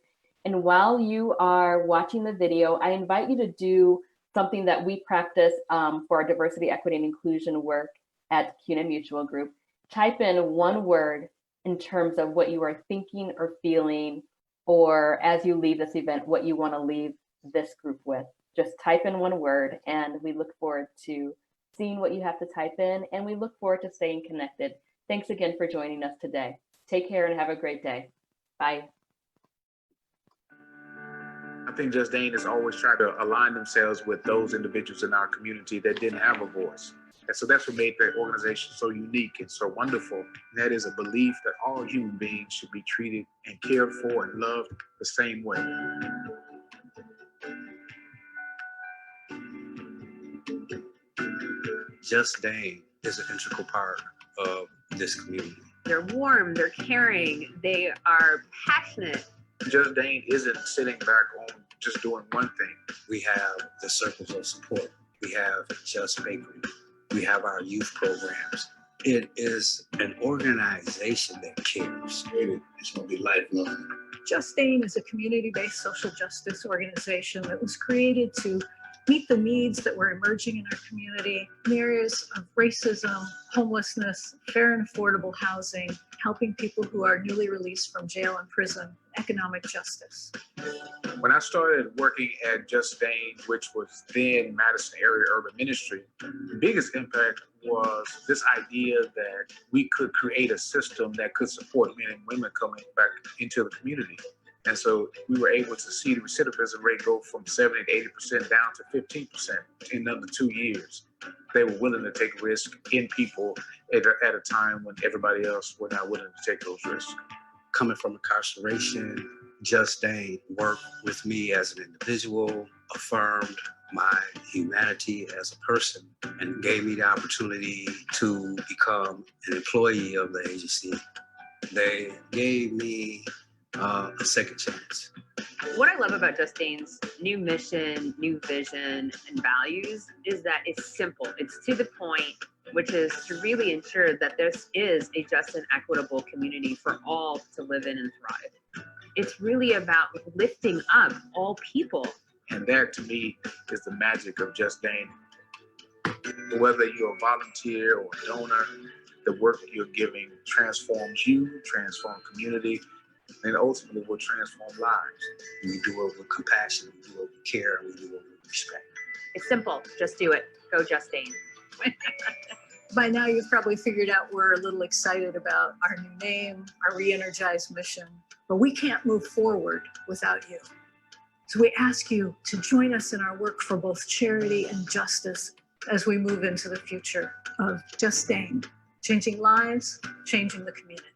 And while you are watching the video, I invite you to do something that we practice for our diversity, equity, and inclusion work at Kuna Mutual Group. Type in one word in terms of what you are thinking or feeling, or as you leave this event, what you want to leave this group with. Just type in one word, and we look forward to seeing what you have to type in, and we look forward to staying connected. Thanks again for joining us today. Take care and have a great day. Bye. I think JustDane has always tried to align themselves with those individuals in our community that didn't have a voice. And so that's what made that organization so unique and so wonderful. And that is a belief that all human beings should be treated and cared for and loved the same way. JustDane is an integral part of this community. They're warm, they're caring, they are passionate. JustDane isn't sitting back on just doing one thing. We have the circles of support. We have Just Bakery. We have our youth programs. It is an organization that cares. It's going to be lifelong. JustDane is a community-based social justice organization that was created to meet the needs that were emerging in our community in areas of racism, homelessness, fair and affordable housing, helping people who are newly released from jail and prison, economic justice. When I started working at JustDane, which was then Madison Area Urban Ministry, the biggest impact was this idea that we could create a system that could support men and women coming back into the community. And so we were able to see the recidivism rate go from 70 to 80% down to 15% in under 2 years. They were willing to take risks in people at a time when everybody else were not willing to take those risks. Coming from incarceration, JustDane worked with me as an individual, affirmed my humanity as a person, and gave me the opportunity to become an employee of the agency. They gave me a second chance. What I love about JustDane's new mission, new vision, and values is that it's simple. It's to the point, which is to really ensure that this is a just and equitable community for all to live in and thrive. It's really about lifting up all people. And that to me is the magic of JustDane. Whether you're a volunteer or a donor, the work you're giving transforms you, transforms community, and ultimately will transform lives. We do it with compassion, we do it with care, and we do it with respect. It's simple. Just do it. Go JustDane. By now, you've probably figured out we're a little excited about our new name, our re-energized mission, but we can't move forward without you. So we ask you to join us in our work for both charity and justice as we move into the future of JustDane, changing lives, changing the community.